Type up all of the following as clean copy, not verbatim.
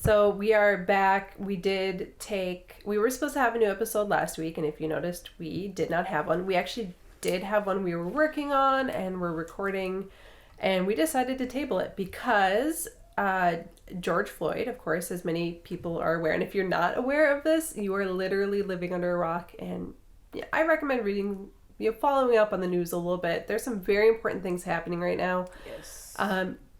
So we are back. We were supposed to have a new episode last week, and if you noticed, we did not have one. We actually did have one we were working on and we're recording, and we decided to table it because George Floyd, of course, as many people are aware, and if you're not aware of this, you are literally living under a rock, and I recommend reading, following up on the news a little bit. There's some very important things happening right now. Yes.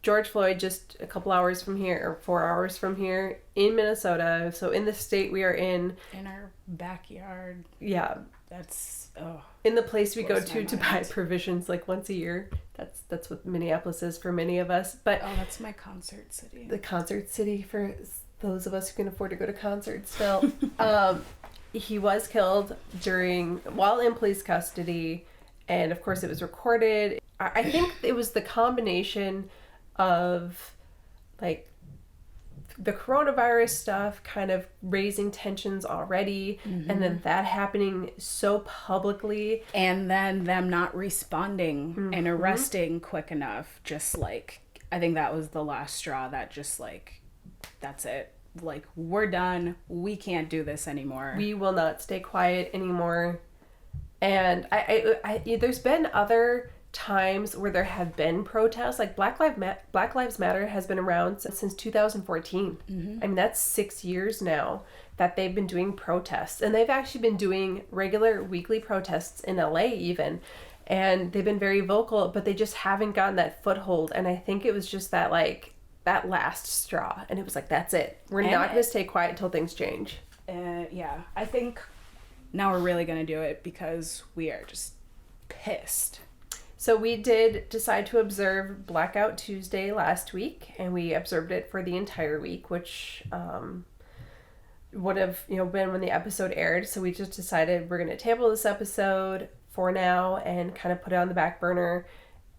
George Floyd, just a couple hours from here, or 4 hours from here, in Minnesota. So in the state we are in our backyard. Yeah. That's, in the place we go to buy provisions like once a year. That's what Minneapolis is for many of us. But that's my concert city. The concert city for those of us who can afford to go to concerts still. He was killed while in police custody, and of course it was recorded. I think it was the combination of like the coronavirus stuff kind of raising tensions already, and then that happening so publicly, and then them not responding and arresting quick enough. Just like, I think that was the last straw that just like, that's it. Like, we're done. We can't do this anymore. We will not stay quiet anymore. And I there's been other times where there have been protests, like Black Lives Matter has been around since 2014. I mean, that's 6 years now that they've been doing protests, and they've actually been doing regular weekly protests in LA even, and they've been very vocal, but they just haven't gotten that foothold. And I think it was just that last straw, and it was like, that's it, we're not going to stay quiet until things change. I think now we're really going to do it because we are just pissed. So we did decide to observe Blackout Tuesday last week, and we observed it for the entire week, which would have been when the episode aired. So we just decided we're going to table this episode for now and kind of put it on the back burner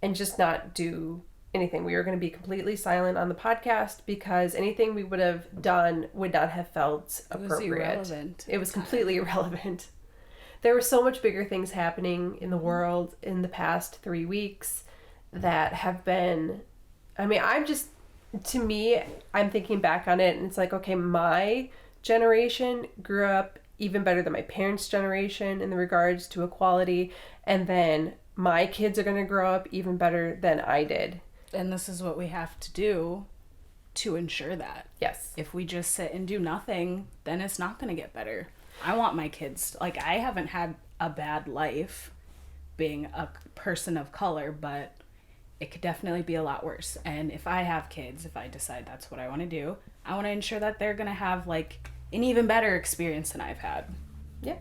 and just not do anything. We were going to be completely silent on the podcast because anything we would have done would not have felt appropriate. It was irrelevant. It was completely irrelevant. There were so much bigger things happening in the world in the past 3 weeks that have been, I mean, I'm thinking back on it, and it's like, okay, my generation grew up even better than my parents' generation in the regards to equality, and then my kids are going to grow up even better than I did. And this is what we have to do to ensure that. Yes. If we just sit and do nothing, then it's not going to get better. I want my kids, I haven't had a bad life being a person of color, but it could definitely be a lot worse. And if I have kids, if I decide that's what I want to do, I want to ensure that they're going to have an even better experience than I've had. Yeah.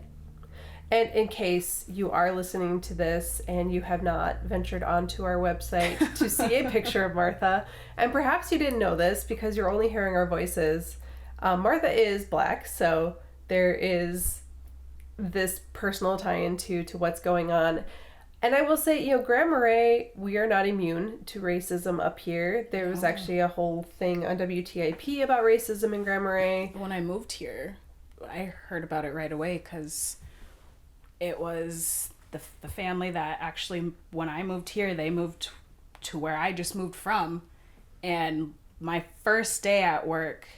And in case you are listening to this and you have not ventured onto our website to see a picture of Martha, and perhaps you didn't know this because you're only hearing our voices, Martha is Black, so there is this personal tie-in to what's going on. And I will say, Grand Marais, we are not immune to racism up here. There was actually a whole thing on WTIP about racism in Grand Marais. When I moved here, I heard about it right away because it was the family that actually, when I moved here, they moved to where I just moved from. And my first day at work,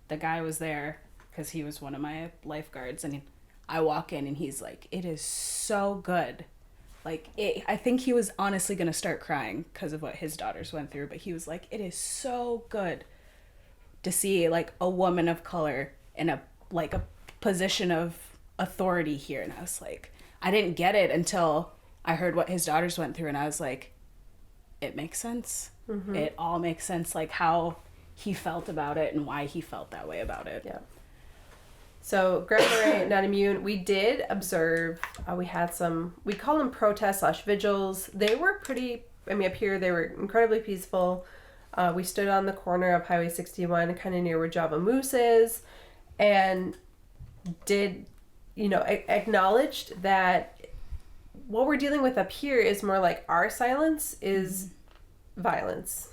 the guy was there because he was one of my lifeguards, and I walk in and he's like, it is so good. I think he was honestly going to start crying because of what his daughters went through, but he was like, it is so good to see a woman of color in a position of authority here. And I was like, I didn't get it until I heard what his daughters went through, and I was like, it makes sense. It all makes sense, how he felt about it and why he felt that way about it. Yeah. So Grand Marais, not immune. We did observe, we had we call them protests/vigils. They were up here they were incredibly peaceful. We stood on the corner of Highway 61, kind of near where Java Moose is, and did, acknowledged that what we're dealing with up here is more like our silence is violence.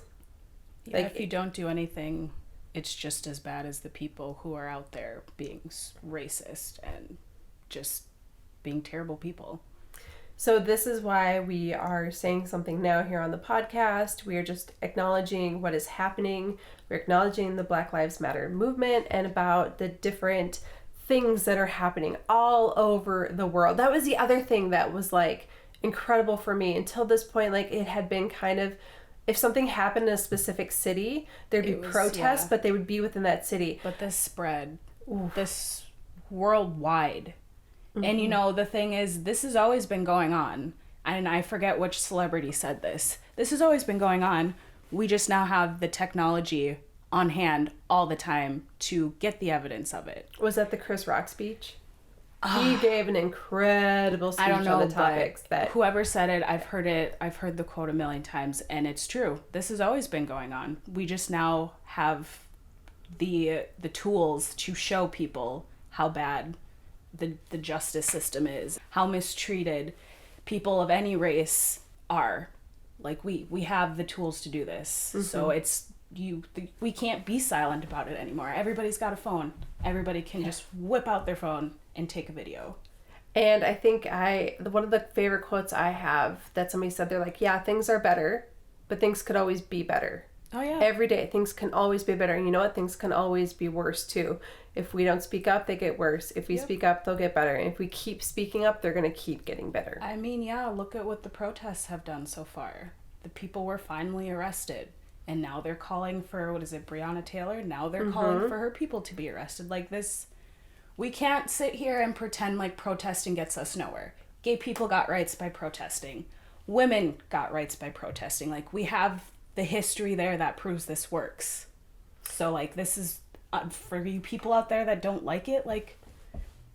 Yeah, if you don't do anything, it's just as bad as the people who are out there being racist and just being terrible people. So this is why we are saying something now here on the podcast. We are just acknowledging what is happening. We're acknowledging the Black Lives Matter movement and about the different things that are happening all over the world. That was the other thing that was like incredible for me. Until this point, like it had been kind of, if something happened in a specific city, there'd be protests, but they would be within that city. But this spread, this worldwide. And you know, the thing is, this has always been going on. And I forget which celebrity said this. This has always been going on. We just now have the technology on hand all the time to get the evidence of it. Was that the Chris Rock speech? He gave an incredible speech on the topics that whoever said it, I've heard the quote a million times, and it's true. This has always been going on. We just now have the tools to show people how bad the justice system is, how mistreated people of any race are. Like we have the tools to do this. So it's we can't be silent about it anymore. Everybody's got a phone. Everybody can just whip out their phone and take a video. And I think one of the favorite quotes I have that somebody said, they're like, yeah, things are better, but things could always be better. Oh yeah. Every day things can always be better. And you know what? Things can always be worse too. If we don't speak up, they get worse. If we speak up, they'll get better. And if we keep speaking up, they're going to keep getting better. I mean, yeah, look at what the protests have done so far. The people were finally arrested. And now they're calling for, Breonna Taylor? Now they're calling for her people to be arrested. Like this, we can't sit here and pretend like protesting gets us nowhere. Gay people got rights by protesting. Women got rights by protesting. Like we have the history there that proves this works. So like this is, for you people out there that don't like it, like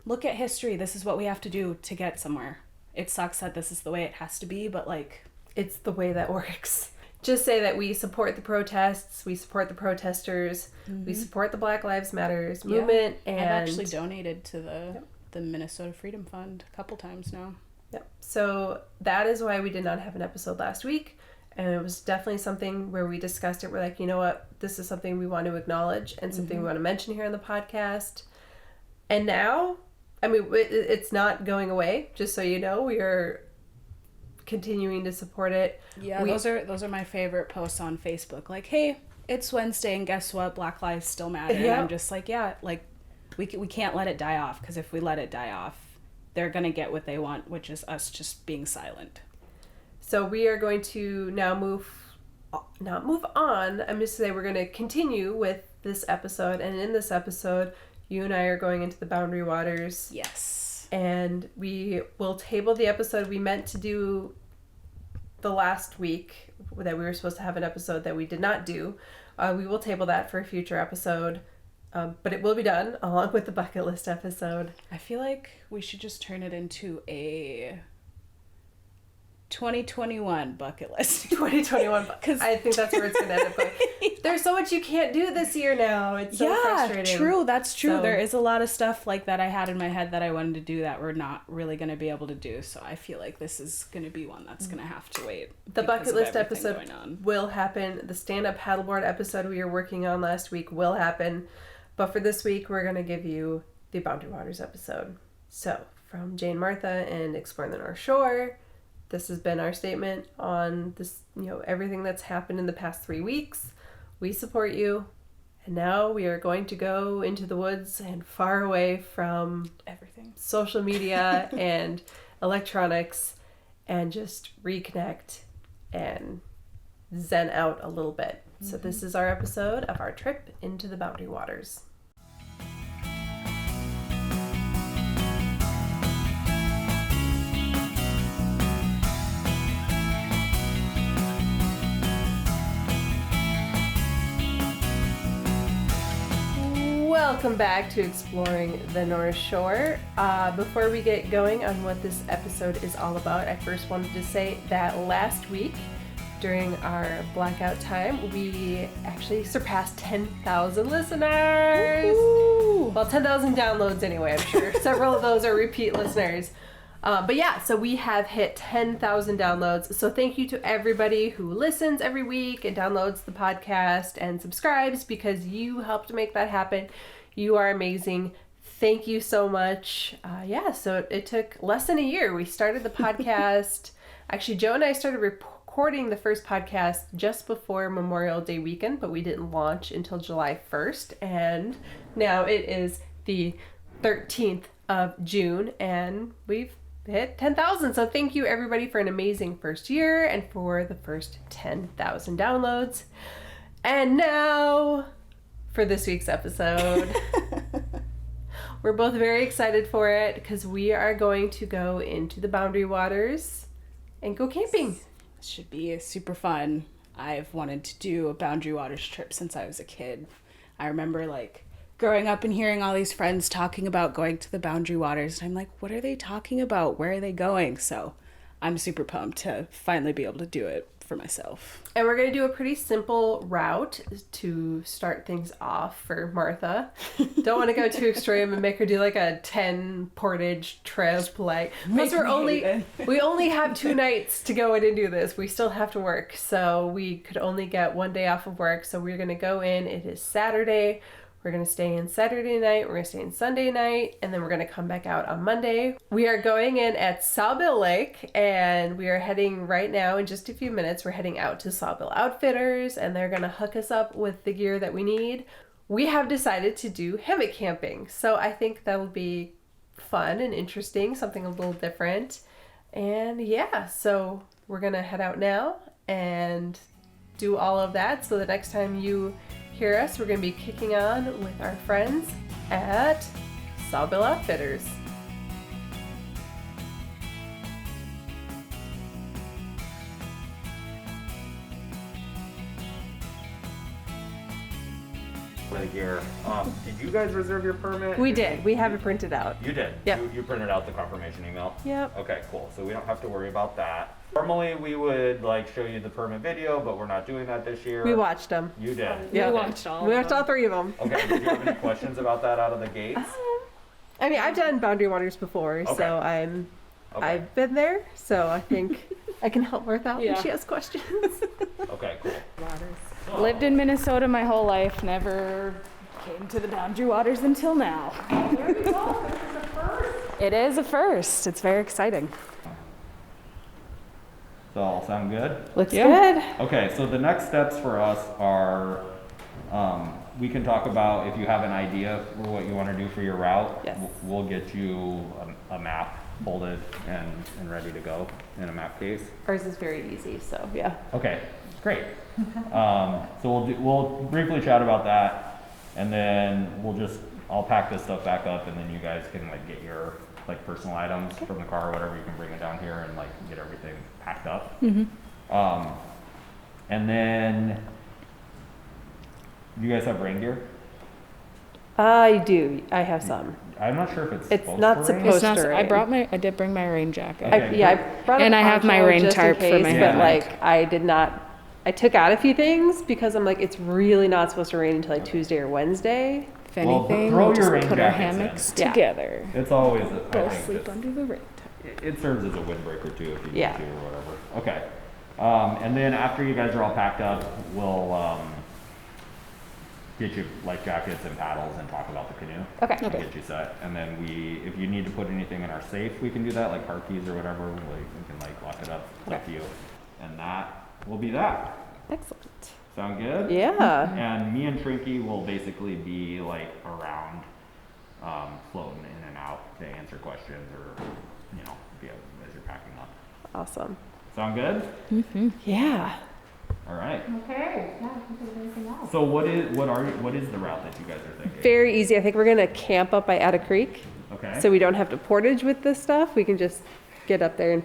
look at history. This is what we have to do to get somewhere. It sucks that this is the way it has to be, but like... It's the way that works. Just say that we support the protests, we support the protesters, we support the Black Lives Matters movement, and... I've actually donated to the Minnesota Freedom Fund a couple times now. Yep. So that is why we did not have an episode last week. And it was definitely something where we discussed it. We're like, you know what? This is something we want to acknowledge and something we want to mention here on the podcast. And now, I mean, it's not going away. Just so you know, we are continuing to support it. Yeah, those are my favorite posts on Facebook. Like, hey, it's Wednesday, and guess what? Black lives still matter. Yeah. And I'm just like, yeah, like we can't let it die off, because if we let it die off, they're gonna get what they want, which is us just being silent. So we are going to now not move on. I'm just saying we're going to continue with this episode. And in this episode, you and I are going into the Boundary Waters. Yes. And we will table the episode we meant to do the last week, that we were supposed to have an episode that we did not do. We will table that for a future episode. But it will be done along with the bucket list episode. I feel like we should just turn it into a 2021 bucket list. 2021 because I think that's where it's going to end up going. There's so much you can't do this year now. It's so frustrating. True. That's true. So, there is a lot of stuff like that I had in my head that I wanted to do that we're not really going to be able to do. So I feel like this is going to be one that's going to have to wait. The bucket list episode will happen. The stand-up paddleboard episode we were working on last week will happen. But for this week, we're going to give you the Boundary Waters episode. So from Jaye and Martha and Exploring the North Shore, this has been our statement on this, everything that's happened in the past 3 weeks. We support you. And now we are going to go into the woods and far away from everything, social media and electronics, and just reconnect and zen out a little bit. So this is our episode of our trip into the Boundary Waters. Welcome back to Exploring the North Shore. Before we get going on what this episode is all about, I first wanted to say that last week, during our blackout time, we actually surpassed 10,000 listeners. Woo-hoo! Well, 10,000 downloads anyway, I'm sure. Several of those are repeat listeners. But yeah, so we have hit 10,000 downloads. So thank you to everybody who listens every week and downloads the podcast and subscribes, because you helped make that happen. You are amazing. thank you so much. So it took less than a year. We started the podcast. Actually, Joe and I started recording the first podcast just before Memorial Day weekend, but we didn't launch until July 1st. And now it is the 13th of June, and we've hit 10,000. So thank you everybody for an amazing first year and for the first 10,000 downloads. And now for this week's episode. We're both very excited for it because we are going to go into the Boundary Waters and go camping. It should be super fun. I've wanted to do a Boundary Waters trip since I was a kid. I remember like growing up and hearing all these friends talking about going to the Boundary Waters. And I'm like, what are they talking about? Where are they going? So I'm super pumped to finally be able to do it for myself. And we're going to do a pretty simple route to start things off for Martha. Don't want to go too extreme and make her do like a 10 portage trip. Like, plus we only have 2 nights to go in and do this. We still have to work. So we could only get 1 day off of work. So we're going to go in. It is Saturday. We're going to stay in Saturday night, we're going to stay in Sunday night, and then we're going to come back out on Monday. We are going in at Sawbill Lake, and we are heading right now, in just a few minutes, we're heading out to Sawbill Outfitters, and they're going to hook us up with the gear that we need. We have decided to do hammock camping, so I think that'll be fun and interesting, something a little different. And yeah, so we're going to head out now and do all of that, so the next time you hear us, we're going to be kicking on with our friends at Sawbill Outfitters. For the gear. Did you guys reserve your permit? We did. We have it printed out. You did? Yep. You printed out the confirmation email? Yep. Okay, cool. So we don't have to worry about that. Normally we would like show you the permit video, but we're not doing that this year. We watched them. You did? Yeah. We watched all We watched all 3 of them. Okay, did you have any questions about that out of the gates? I mean, I've done Boundary Waters before, Okay. so Okay. I've been there, so I think I can help Martha out Yeah. when she has questions. Okay, cool. So, Lived in Minnesota my whole life, never came to the Boundary Waters until now. There you go. This is a first. It is a first. It's very exciting. so all sound good? Looks Yeah. good. Okay, so the next steps for us are, we can talk about if you have an idea for what you want to do for your route. Yes. We'll get you a map folded and ready to go in a map case. Ours is very easy, so yeah. Okay, great. So we'll briefly chat about that, and then I'll pack this stuff back up, and then you guys can like get your like personal items from the car or whatever. You can bring it down here and like get everything packed up. And then, do you guys have rain gear? I do. I have some. I'm not sure if it's It's supposed not to rain. supposed It's not, to rain. I did bring my rain jacket. Okay. I brought And a I have my poncho rain just in tarp for case, my but hammock. like I took out a few things because I'm like, it's really not supposed to rain until like Tuesday or Wednesday. If Well, anything, throw we'll just your rain put our jackets in. hammocks Yeah. together. It's always, I Both think, sleep it's- under the rain tarp. it serves as a windbreaker too if you Yeah. need to or whatever. Okay. And then after you guys are all packed up, we'll get you life jackets and paddles and talk about the canoe. Okay. And get you set. And then if you need to put anything in our safe, we can do that, like car keys or whatever. We can like lock it up with you. And that will be that. Excellent. Sound good? Yeah. And me and Trinky will basically be like around, floating in and out to answer questions or, as you're packing up. Awesome. Sound good? Yeah. All right. Okay, yeah, I think there's anything else. So what is the route that you guys are thinking? Very easy. I think we're gonna camp up by Atta Creek, Okay. so we don't have to portage with this stuff. We can just get up there and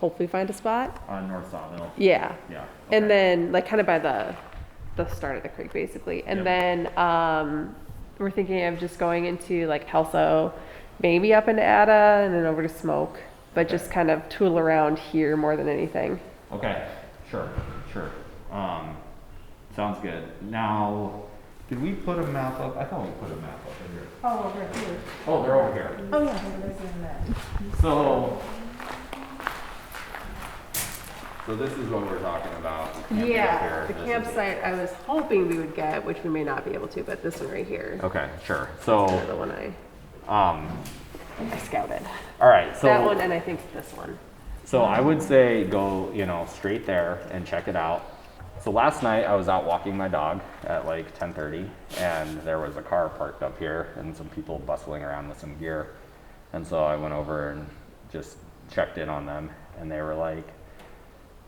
hopefully find a spot. On North Sawbill. Yeah. Yeah. And okay. then like kind of by the start of the creek basically. And Yep. then we're thinking of just going into like Kelso, maybe up into Ada and then over to Smoke, but just kind of tool around here more than anything. Okay. Sure. Sounds good. Now, did we put a map up? I thought we put a map up in here. Oh, over here. Oh, they're over here. Oh, yeah, there's in that. So this is what we're talking about. camping up Yeah, here. the This is- campsite I was hoping we would get, which we may not be able to, but this one right here. Okay, sure. is So the one Um, I scouted. all right, so That one and I think this one. So I would say go, straight there and check it out. So last night I was out walking my dog at like 10:30 and there was a car parked up here and some people bustling around with some gear. And so I went over and just checked in on them and they were like,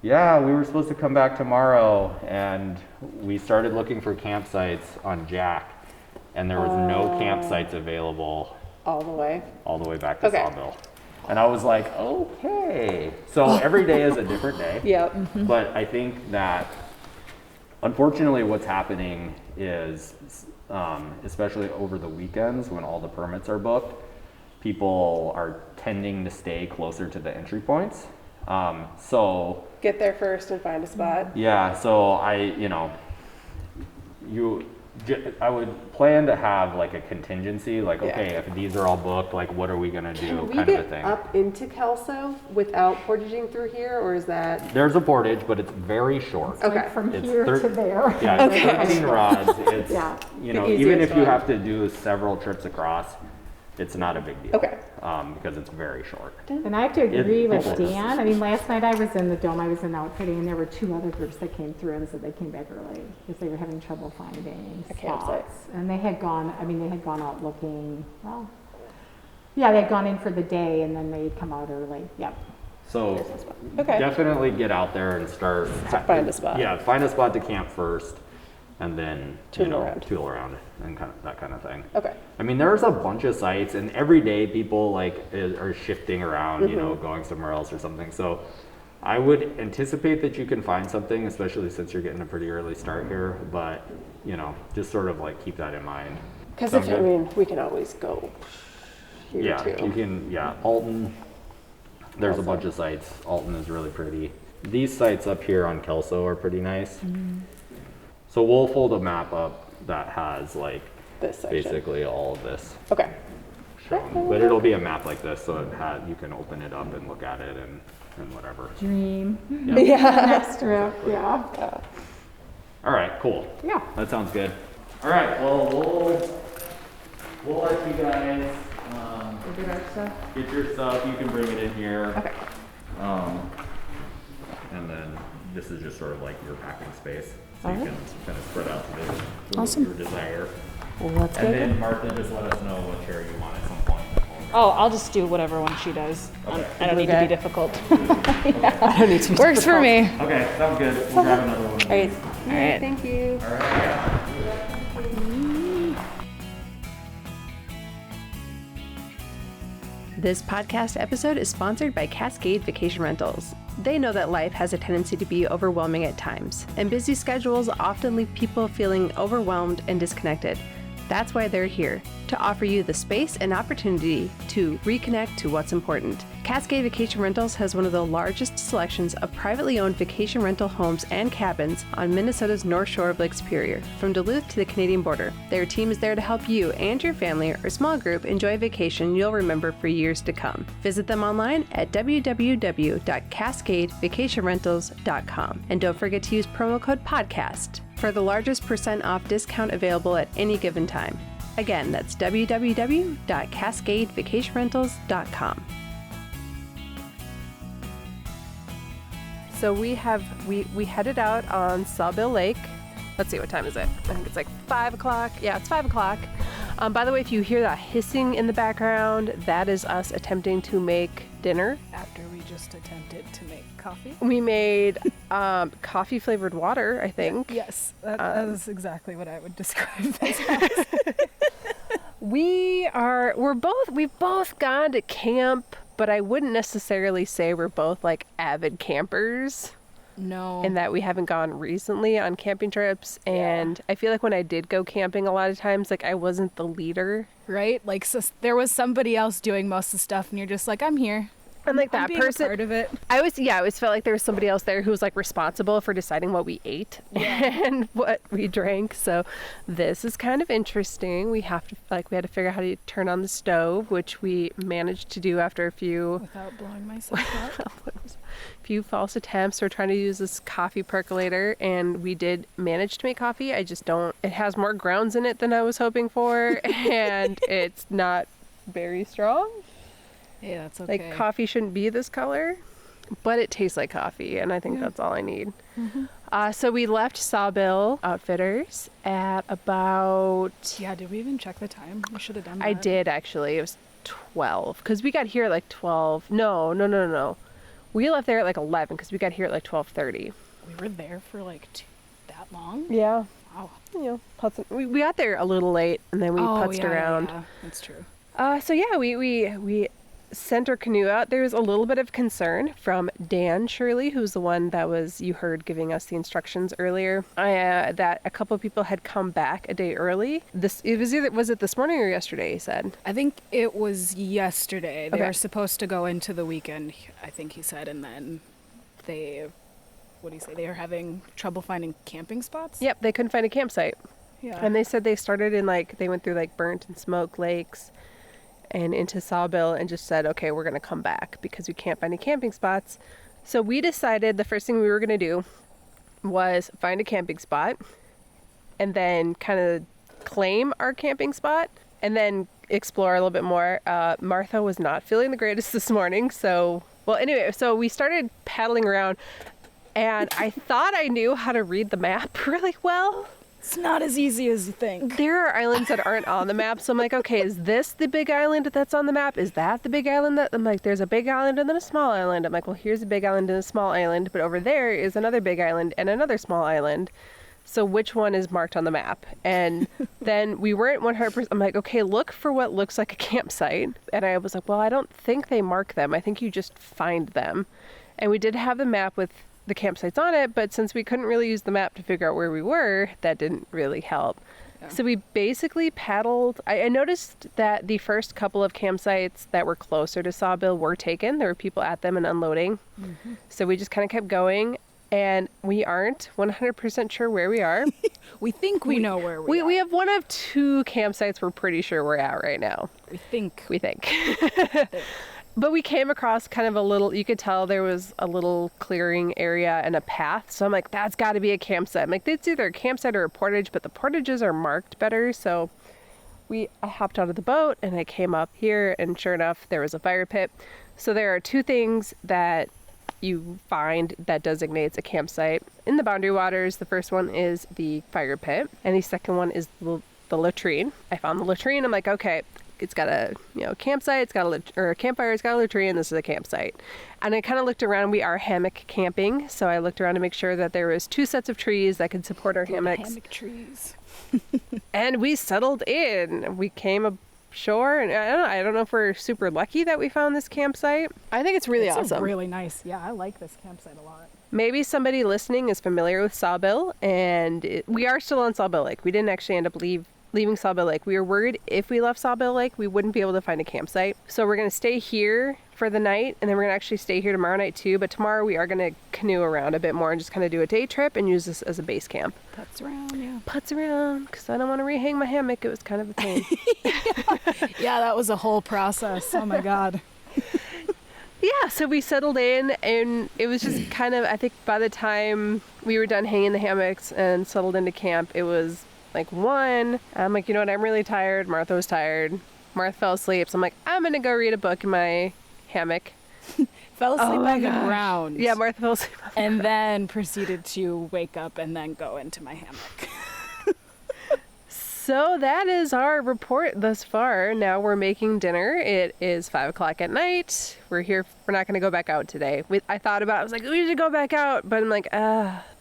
yeah, we were supposed to come back tomorrow and we started looking for campsites on Jack and there was no campsites available All the way. all the way back to Okay. Sawbill. And I was like, okay. So every day is a different day. Yep. But I think that unfortunately what's happening is, especially over the weekends when all the permits are booked, people are tending to stay closer to the entry points. So Get there first and find a spot. yeah, so I would plan to have like a contingency, like, Yeah. okay, if these are all booked, like what are we gonna do, Can we kind of a get thing. up into Kelso without portaging through here, or is that? There's a portage, but it's very short. Okay. Like from It's here to there. Yeah, it's Okay. 13 rods. It's, Yeah. The even easiest if you one. have to do several trips across, it's not a big deal. Okay. Because it's very short. And I have to agree with people just- Dan. I mean, last night I was in the dome, I was in outfitting, and there were 2 other groups that came through and said they came back early because they were having trouble finding A campsite. spots. And they had gone out looking, well, yeah, they had gone in for the day and then they'd come out early. Yep. So Okay. definitely get out there and start. find a spot. Yeah, find a spot to camp first and then, Tool around. tool around and that kind of thing. Okay. I mean, there's a bunch of sites, and every day people are shifting around, going somewhere else or something. So I would anticipate that you can find something, especially since you're getting a pretty early start here. But just sort of like keep that in mind. Because Sound good? we can always go here Yeah, too. you can. Yeah, Alton. There's a Kelso. bunch of sites. Alton is really pretty. These sites up here on Kelso are pretty nice. So we'll fold a map up that has like This section. basically all of this. Okay. shown. But it'll be a map like this, so you can open it up and look at it and whatever. Dream. Yeah. Next trip, yeah. All right, cool. Yeah. That sounds good. All right, well, we'll let you guys get your stuff. You can bring it in here. Okay. And then this is just sort of like your packing space. So All you right. can kind of spread out to Awesome. your desire. Well, let's And go. then Martha, just let us know what chair you want at some point. Oh, I'll just do whatever one she does. Okay. I don't need to Okay. be difficult. I don't need to. be Works for difficult. me. Okay, sounds good. We'll grab another one. All right. All right. Thank you. All right. This podcast episode is sponsored by Cascade Vacation Rentals. They know that life has a tendency to be overwhelming at times, and busy schedules often leave people feeling overwhelmed and disconnected. That's why they're here, to offer you the space and opportunity to reconnect to what's important. Cascade Vacation Rentals has one of the largest selections of privately owned vacation rental homes and cabins on Minnesota's North Shore of Lake Superior, from Duluth to the Canadian border. Their team is there to help you and your family or small group enjoy a vacation you'll remember for years to come. Visit them online at www.cascadevacationrentals.com. And don't forget to use promo code PODCAST for the largest % off discount available at any given time. Again, that's www.cascadevacationrentals.com. So we headed out on Sawbill Lake. Let's see, what time is it? I think it's like 5 o'clock. Yeah, it's 5 o'clock. By the way, if you hear that hissing in the background, that is us attempting to make dinner. After we just attempted to make coffee. We made coffee flavored water, I think. Yes, that is exactly what I would describe this as. We've both gone to camp, but I wouldn't necessarily say we're both like avid campers. No. In that we haven't gone recently on camping trips, and I feel like when I did go camping a lot of times, like I wasn't the leader. Right? Like, so there was somebody else doing most of the stuff, and you're just like, I'm here. And like I'm that being person, a part of it. I always felt like there was somebody else there who was like responsible for deciding what we ate and what we drank. So this is kind of interesting. We had to figure out how to turn on the stove, which we managed to do after a few Without blowing myself up. few false attempts. We're trying to use this coffee percolator, and we did manage to make coffee. It has more grounds in it than I was hoping for, and it's not very strong. Hey, that's okay. Like coffee shouldn't be this color, but it tastes like coffee, and I think that's all I need. So we left Sawbill Outfitters at about... Yeah, did we even check the time? We should have done that. I did, actually. It was 12, because we got here at like 12. No. We left there at like 11, because we got here at like 12:30. We were there for like that long? Yeah. Wow. You know, we got there a little late, and then we putzed around. Yeah, that's true. So yeah, we sent our canoe out. There was a little bit of concern from Dan Shirley, who's the one that you heard giving us the instructions earlier, that a couple of people had come back a day early. Was it this morning or yesterday, he said? I think it was yesterday. They Okay. were supposed to go into the weekend, I think he said, and then they were having trouble finding camping spots? Yep, they couldn't find a campsite. Yeah. And they said they started in they went through Burnt and Smoke Lakes and into Sawbill and just said, okay, we're going to come back because we can't find any camping spots. So we decided the first thing we were going to do was find a camping spot and then kind of claim our camping spot and then explore a little bit more. Martha was not feeling the greatest this morning. So we started paddling around and I thought I knew how to read the map really well. It's not as easy as you think. There are islands that aren't on the map, so I'm like, okay, is this the big island that's on the map? Is that the big island I'm like, there's a big island and then a small island. I'm like, well, here's a big island and a small island, but over there is another big island and another small island. So which one is marked on the map? And then we weren't 100%. I'm like, okay, look for what looks like a campsite. And I was like, well, I don't think they mark them. I think you just find them. And we did have the map with the campsites on it, but since we couldn't really use the map to figure out where we were, that didn't really help. Yeah. So we basically paddled. I noticed that the first couple of campsites that were closer to Sawbill were taken. There were people at them and unloading. So we just kind of kept going, and we aren't 100% sure where we are. We think we know where we are. We have one of two campsites we're pretty sure we're at right now. We think. But we came across kind of a little, you could tell there was a little clearing area and a path. So I'm like, that's got to be a campsite. I'm like, it's either a campsite or a portage, but the portages are marked better. So I hopped out of the boat and I came up here, and sure enough, there was a fire pit. So there are two things that you find that designates a campsite in the Boundary Waters. The first one is the fire pit, and the second one is the latrine. I found the latrine. I'm like, okay, it's got a campsite, it's got a campfire, it's got a latrine, and this is a campsite. And I kind of looked around. We are hammock camping, so I looked around to make sure that there was two sets of trees that could support our hammocks. Hammock trees. And we settled in. We came ashore, and I don't know if we're super lucky that we found this campsite. I think it's really awesome. Really nice. Yeah, I like this campsite a lot. Maybe somebody listening is familiar with Sawbill, and we are still on Sawbill Lake. We didn't actually end up leaving Sawbill Lake. We were worried if we left Sawbill Lake, we wouldn't be able to find a campsite. So we're going to stay here for the night, and then we're going to actually stay here tomorrow night too. But tomorrow we are going to canoe around a bit more and just kind of do a day trip and use this as a base camp. Putz around, because I don't want to rehang my hammock. It was kind of a pain. Yeah, that was a whole process. Oh my God. Yeah, so we settled in, and it was just kind of, I think by the time we were done hanging the hammocks and settled into camp, it was like 1. I'm like, you know what, I'm really tired. Martha was tired. Martha fell asleep, so I'm like, I'm gonna go read a book in my hammock. Fell asleep on the ground. Yeah, Martha fell asleep on the and ground. then proceeded to wake up and then go into my hammock. So that is our report thus far. Now we're making dinner. It is 5 o'clock at night. We're here. We're not gonna go back out today. I thought about it. I was like, we should go back out, but I'm like,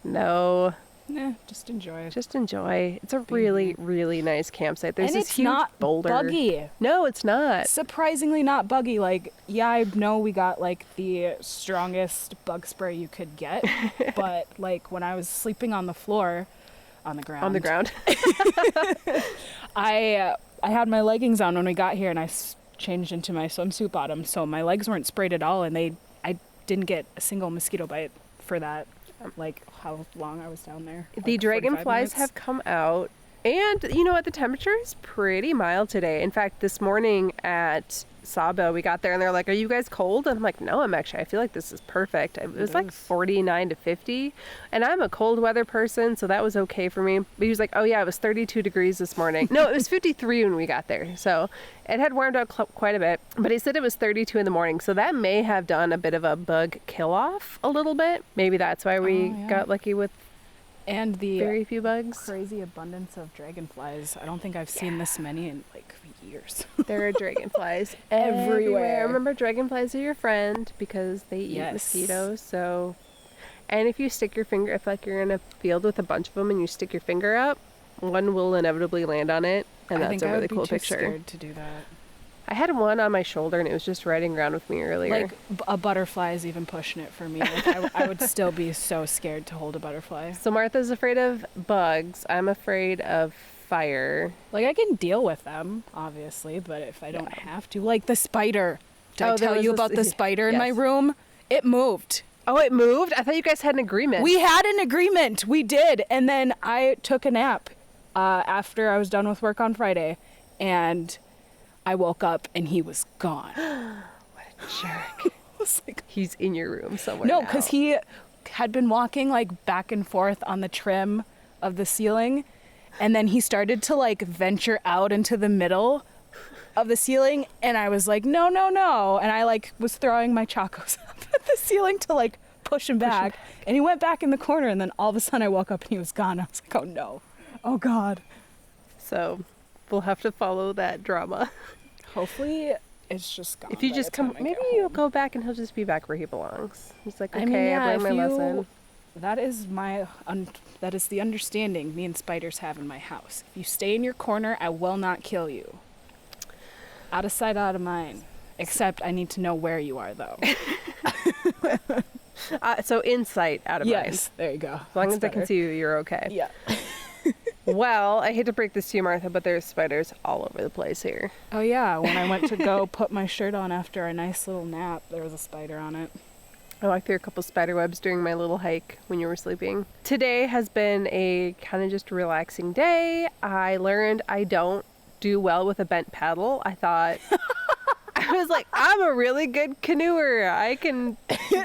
no. Yeah, just enjoy. Just enjoy. It's a really, really nice campsite. There's And this it's huge not boulder. buggy. No, it's not. Surprisingly not buggy. Like, yeah, I know we got like the strongest bug spray you could get, but like when I was sleeping on the floor, on the ground. I had my leggings on when we got here, and I changed into my swimsuit bottom, so my legs weren't sprayed at all, and I didn't get a single mosquito bite for that. Like how long I was down there. The dragonflies have come out, And you know what? The temperature is pretty mild today. In fact, this morning at Sawbill, we got there and they're like, "Are you guys cold?" And I'm like, "No, I feel like this is perfect." It was like 49 to 50, and I'm a cold weather person, so that was okay for me. But he was like, "Oh yeah, it was 32 degrees this morning." No, it was 53 when we got there, so it had warmed up quite a bit. But he said it was 32 in the morning, so that may have done a bit of a bug kill off a little bit. Maybe that's why we got lucky with and the very few bugs. Crazy abundance of dragonflies. I don't think I've seen this many in like years. There are dragonflies everywhere. Remember, dragonflies are your friend because they eat mosquitoes. So, and if you stick your finger, if like you're in a field with a bunch of them and you stick your finger up, one will inevitably land on it, and that's a really cool picture. I think I would be too scared to do that. I had one on my shoulder and it was just riding around with me earlier. Like a butterfly is even pushing it for me. Like I would still be so scared to hold a butterfly. So Martha's afraid of bugs. I'm afraid of fire. Like I can deal with them, obviously, but if I don't have to, like the spider. Did I tell you about the spider in my room? It moved. Oh, it moved? I thought you guys had an agreement. We had an agreement. We did. And then I took a nap after I was done with work on Friday, and I woke up and he was gone. What a jerk. I was like, he's in your room somewhere. No, because he had been walking like back and forth on the trim of the ceiling, and then he started to like venture out into the middle of the ceiling, and I was like, no. And I like was throwing my chocos up at the ceiling to like push him back. And he went back in the corner, and then all of a sudden I woke up and he was gone. I was like, oh no. Oh God. So we'll have to follow that drama. Hopefully it's just gone. If you just come, maybe you'll go back and he'll just be back where he belongs. He's like, okay, I learned my lesson. That is that is the understanding me and spiders have in my house. If you stay in your corner, I will not kill you. Out of sight, out of mind. Except I need to know where you are, though. So in sight, out of mind. Yes, there you go. As long as I can see you, you're okay. Yeah. Well, I hate to break this to you, Martha, but there's spiders all over the place here. Oh yeah, when I went to go put my shirt on after a nice little nap, there was a spider on it. I walked through a couple spider webs during my little hike when you were sleeping. Today has been a kind of just relaxing day. I learned I don't do well with a bent paddle. I thought, I was like, I'm a really good canoeer. I can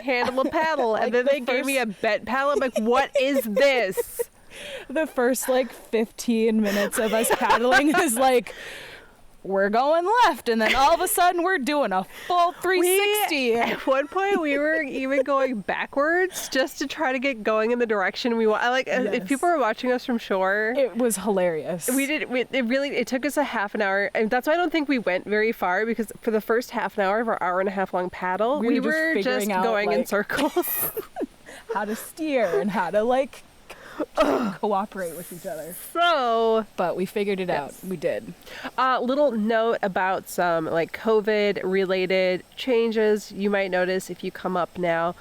handle a paddle. And then they gave me a bent paddle. I'm like, what is this? The first like 15 minutes of us paddling is like, we're going left, and then all of a sudden we're doing a full 360. At one point we were even going backwards just to try to get going in the direction we want. If people were watching us from shore, it was hilarious. It took us a half an hour, and that's why I don't think we went very far, because for the first half an hour of our hour and a half long paddle, we were just going in circles. How to steer and how to like cooperate with each other. But we figured it out. We did. Little note about some like COVID related changes you might notice if you come up now.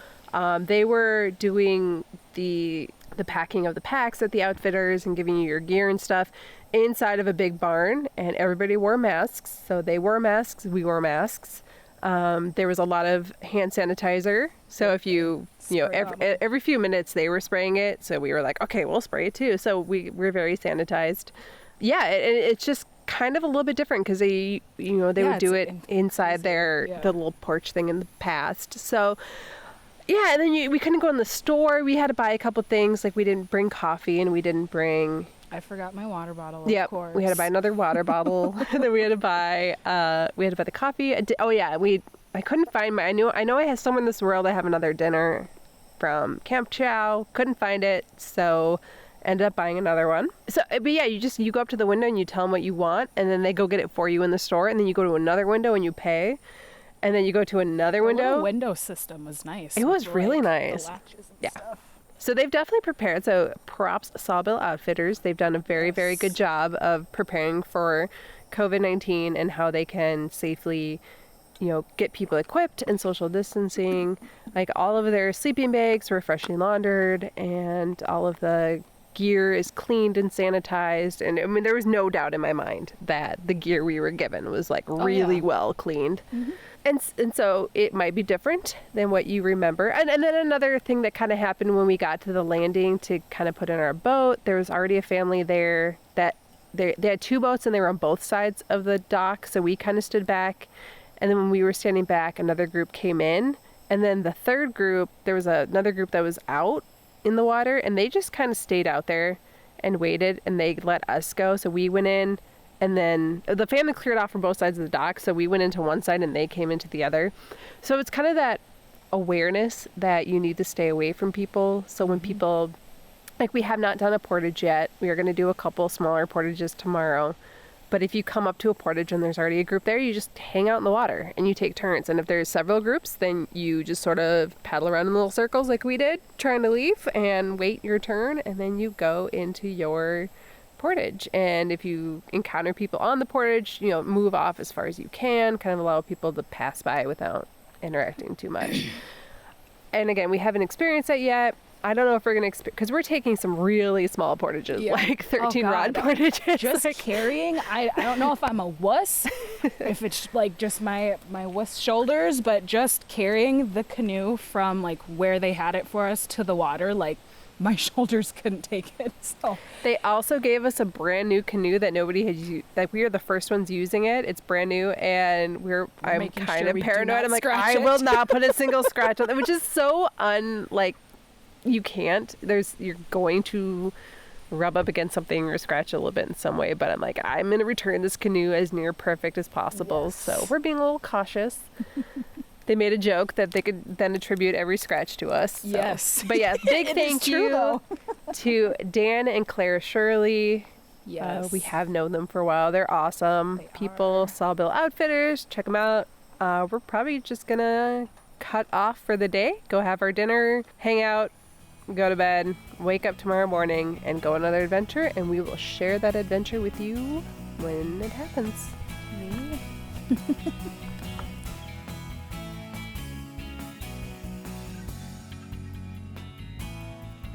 They were doing the packing of the packs at the Outfitters and giving you your gear and stuff inside of a big barn, and everybody wore masks. So they wore masks, we wore masks. There was a lot of hand sanitizer. So if every few minutes they were spraying it. So we were like, okay, we'll spray it too. So we're very sanitized. Yeah, it's just kind of a little bit different because they would do it inside the little porch thing in the past. So yeah, and then we couldn't go in the store. We had to buy a couple things. Like we didn't bring coffee and we didn't bring... I forgot my water bottle, of course. We had to buy another water bottle. And then we had to buy the coffee. I couldn't find I know I had somewhere in this world I have another dinner from Camp Chow. Couldn't find it, so ended up buying another one. So, but yeah, you go up to the window and you tell them what you want, and then they go get it for you in the store, and then you go to another window and you pay, and then you go to another window. The window system was nice. It was really nice. The latches and stuff. So they've definitely prepared. So props Sawbill Outfitters. They've done a very, very good job of preparing for COVID-19 and how they can safely, get people equipped and social distancing. Like all of their sleeping bags were freshly laundered, and all of the gear is cleaned and sanitized. And I mean, there was no doubt in my mind that the gear we were given was like really well cleaned. Mm-hmm. And so it might be different than what you remember. And then another thing that kind of happened when we got to the landing to kind of put in our boat, there was already a family there that they had 2 boats and they were on both sides of the dock. So we kind of stood back. And then when we were standing back, another group came in. And then the third group, there was another group that was out in the water, and they just kind of stayed out there and waited, and they let us go. So we went in, and then the family cleared off from both sides of the dock. So we went into one side and they came into the other. So it's kind of that awareness that you need to stay away from people. So when people, like, we have not done a portage yet. We are going to do a couple smaller portages tomorrow. But if you come up to a portage and there's already a group there, you just hang out in the water and you take turns. And if there's several groups, then you just sort of paddle around in little circles like we did, trying to leave, and wait your turn, and then you go into your portage. And if you encounter people on the portage, you know, move off as far as you can, kind of allow people to pass by without interacting too much. And again, we haven't experienced that yet. I don't know if we're going to because we're taking some really small portages, like 13 rod portages. Just like, carrying, I don't know if I'm a wuss, if it's like just my wuss shoulders, but just carrying the canoe from like where they had it for us to the water, like my shoulders couldn't take it. So they also gave us a brand new canoe that nobody had used. Like, we are the first ones using it. It's brand new, and I'm kind of paranoid. I'm like, I will not put a single scratch on it, which is so you can't. You're going to rub up against something or scratch a little bit in some way, but I'm like, I'm going to return this canoe as near perfect as possible. Yes. So we're being a little cautious. They made a joke that they could then attribute every scratch to us. So. Yes. But yeah, big thank you to Dan and Claire Shirley. Yes. We have known them for a while. They're awesome people. Sawbill Outfitters. Check them out. We're probably just going to cut off for the day, go have our dinner, hang out, go to bed, wake up tomorrow morning, and go on another adventure, and we will share that adventure with you when it happens.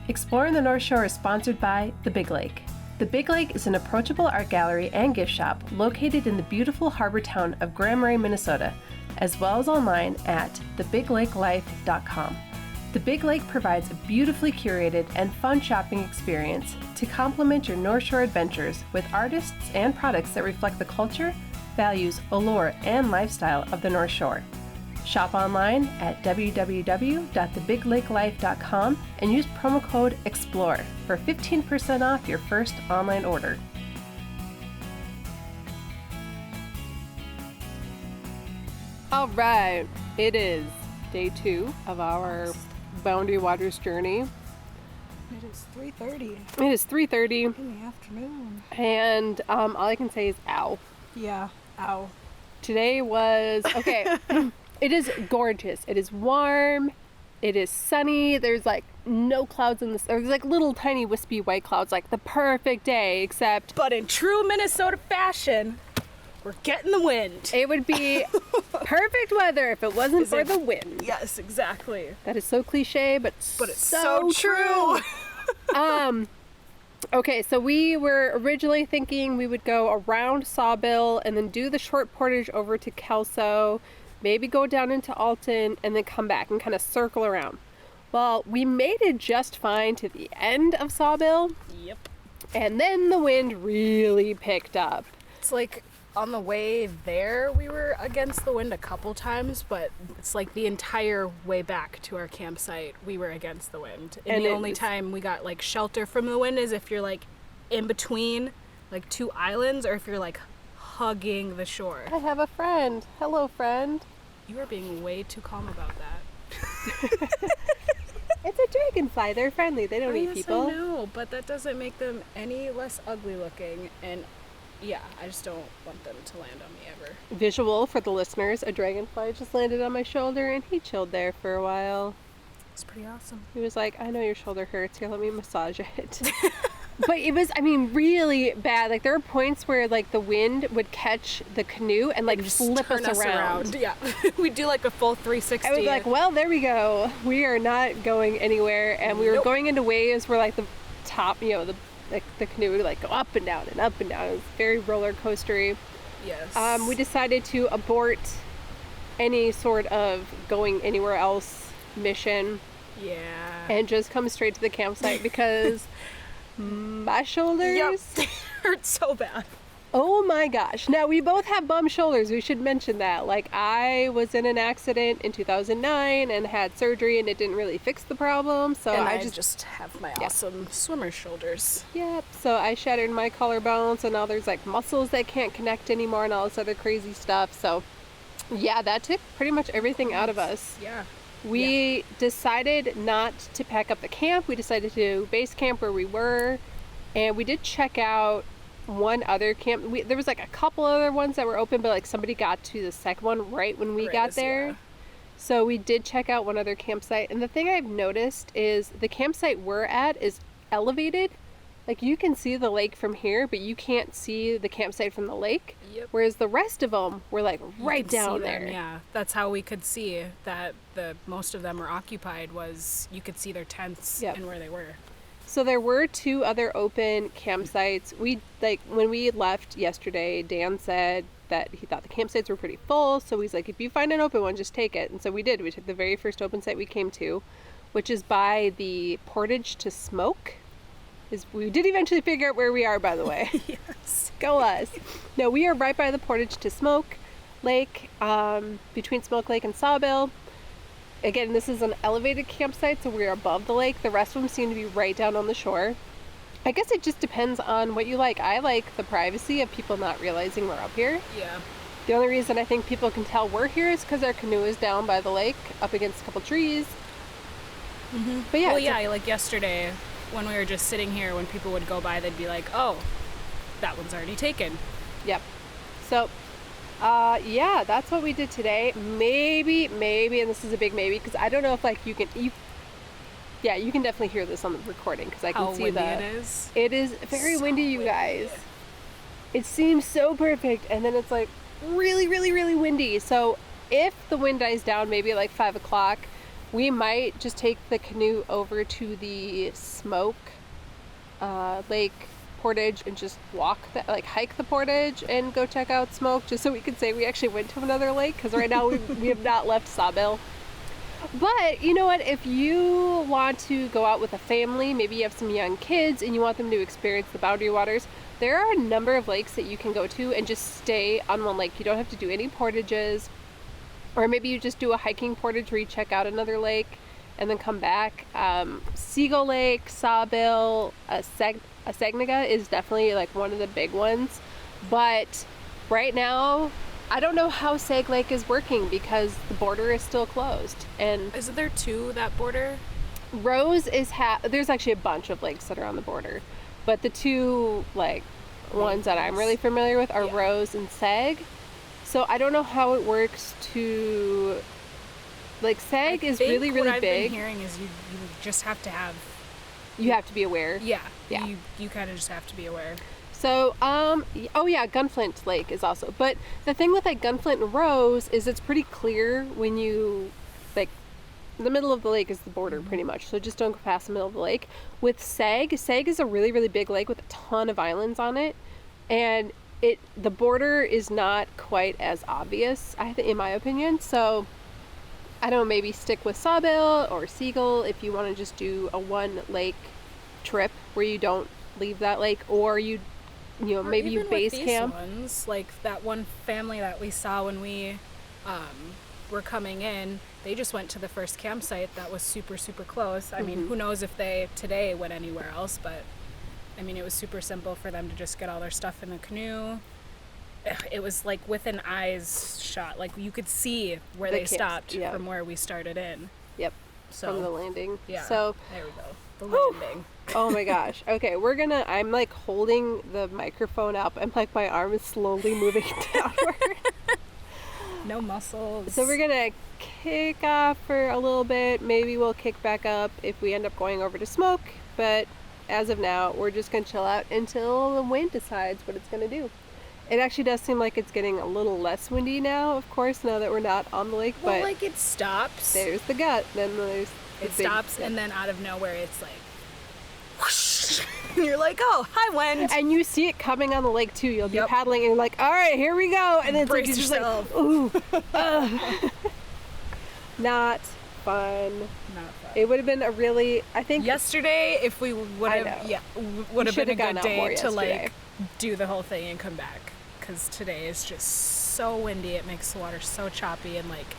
Exploring the North Shore is sponsored by The Big Lake. The Big Lake is an approachable art gallery and gift shop located in the beautiful harbor town of Grand Marais, Minnesota, as well as online at thebiglakeLife.com. The Big Lake provides a beautifully curated and fun shopping experience to complement your North Shore adventures with artists and products that reflect the culture, values, allure, and lifestyle of the North Shore. Shop online at www.thebiglakeLife.com and use promo code EXPLORE for 15% off your first online order. All right, it is day 2 of our Boundary Waters journey. It is 3:30. It is 3:30 in the afternoon. And all I can say is ow. Yeah, ow. Today was, okay, it is gorgeous. It is warm. It is sunny. There's like no clouds in this. There's like little tiny wispy white clouds, like the perfect day, except. But in true Minnesota fashion, we're getting the wind. It would be perfect weather if it wasn't for the wind. Yes, exactly. That is so cliche, but it's so true. Okay, so we were originally thinking we would go around Sawbill and then do the short portage over to Kelso, maybe go down into Alton, and then come back and kind of circle around. Well, we made it just fine to the end of Sawbill. Yep. And then the wind really picked up. It's like on the way there, we were against the wind a couple times, but it's like the entire way back to our campsite, we were against the wind. And the only time we got like shelter from the wind is if you're like in between like 2 islands, or if you're like hugging the shore. I have a friend. Hello, friend. You are being way too calm about that. It's a dragonfly. They're friendly. They don't eat people. I know, but that doesn't make them any less ugly looking. And yeah, I just don't want them to land on me ever. Visual for the listeners, a dragonfly just landed on my shoulder and he chilled there for a while. It's pretty awesome. He was like, I know your shoulder hurts, here, let me massage it. But it was, I mean, really bad. Like, there were points where like the wind would catch the canoe and like flip us around. Yeah. We'd do like a full 360. I was like, well, there we go. We are not going anywhere. And we were going into waves where like the top, you know, the canoe would like go up and down and up and down. It was very roller coastery. Yes. We decided to abort any sort of going anywhere else mission. Yeah. And just come straight to the campsite because my shoulders hurt so bad. Oh my gosh. Now, we both have bum shoulders. We should mention that. Like, I was in an accident in 2009 and had surgery, and it didn't really fix the problem. So And I I just have my awesome swimmer shoulders. Yep. So I shattered my collarbones, and now there's like muscles that can't connect anymore and all this other crazy stuff. So yeah, that took pretty much everything out of us. Yeah. We decided not to pack up the camp. We decided to base camp where we were, and we did check out one other camp. There was like a couple other ones that were open, but like somebody got to the second one right when we got there. Yeah. So we did check out one other campsite, and the thing I've noticed is the campsite we're at is elevated. Like, you can see the lake from here, but you can't see the campsite from the lake. Yep. Whereas the rest of them were like right You could down see there. them, yeah, that's how we could see that most of them were occupied. Was you could see their tents Yep. and where they were. So there were 2 other open campsites. When we left yesterday, Dan said that he thought the campsites were pretty full. So he's like, if you find an open one, just take it. And so we did. We took the very first open site we came to, which is by the Portage to Smoke. We did eventually figure out where we are, by the way. Yes. Go us. No, we are right by the Portage to Smoke Lake, between Smoke Lake and Sawbill. Again, this is an elevated campsite, so we're above the lake. The rest of them seem to be right down on the shore. I guess it just depends on what you like. I like the privacy of people not realizing we're up here. Yeah. The only reason I think people can tell we're here is because our canoe is down by the lake, up against a couple trees. Mm-hmm. But yeah. Well, yeah, like yesterday when we were just sitting here, when people would go by, they'd be like, "Oh, that one's already taken." Yep. So, yeah, that's what we did today. Maybe, and this is a big maybe, because I don't know if like you can definitely hear this on the recording, because I can How see windy that it is. it is very So windy, you windy. guys. It seems so perfect, and then it's like really, really, really windy. So if the wind dies down, maybe at like 5 o'clock, we might just take the canoe over to the Smoke Lake Portage and just hike the Portage and go check out Smoke, just so we could say we actually went to another lake, because right now we have not left Sawbill. But you know what, if you want to go out with a family, maybe you have some young kids and you want them to experience the Boundary Waters, there are a number of lakes that you can go to and just stay on one lake. You don't have to do any portages, or maybe you just do a hiking portage where you check out another lake and then come back. Seagull Lake, Sawbill, Asegnaga is definitely like one of the big ones. But right now, I don't know how Sag Lake is working because the border is still closed. And Isn't there 2 that border? Rose is there's actually a bunch of lakes that are on the border, but the 2 like ones that I'm really familiar with are Yeah. Rose and Sag. So I don't know how it works to, like, Sag is really, really what I've big. been hearing is you just have to have. You have to be aware. Yeah. Yeah. You kind of just have to be aware. So, oh yeah, Gunflint Lake is also. But the thing with like Gunflint and Rose is it's pretty clear when you, like, the middle of the lake is the border pretty much. So just don't go past the middle of the lake. With Sag is a really, really big lake with a ton of islands on it. And the border is not quite as obvious, I think, in my opinion. So I don't know, maybe stick with Sawbill or Seagull if you want to just do a 1 lake trip where you don't leave that lake, or you know, maybe you base camp. Ones, like that one family that we saw when we were coming in, they just went to the first campsite that was super, super close. I mean, who knows if they today went anywhere else, but I mean, it was super simple for them to just get all their stuff in the canoe. It was like within eyes shot, like you could see where The they camps, stopped yeah. from where we started in. Yep. So From the landing. yeah, So, there we go. The landing. oh my gosh. Okay, I'm like holding the microphone up and like my arm is slowly moving downward. No muscles. So we're gonna kick off for a little bit. Maybe we'll kick back up if we end up going over to Smoke. But as of now, we're just gonna chill out until the wind decides what it's gonna do. It actually does seem like it's getting a little less windy now, of course, now that we're not on the lake. Well, but like it stops. there's the gut, then there's the It big stops, gut. and then out of nowhere, it's like whoosh. And you're like, oh, hi, wind. And you see it coming on the lake too. You'll be Yep. paddling and you're like, all right, here we go. And then it's like, Brace you're just yourself. like, ooh, not fun. Not fun. It would have been a really, I think, Yesterday, if we would I have, know. yeah, would have been a should've gone good out more day to yesterday. like do the whole thing and come back, because today is just so windy. It makes the water so choppy and like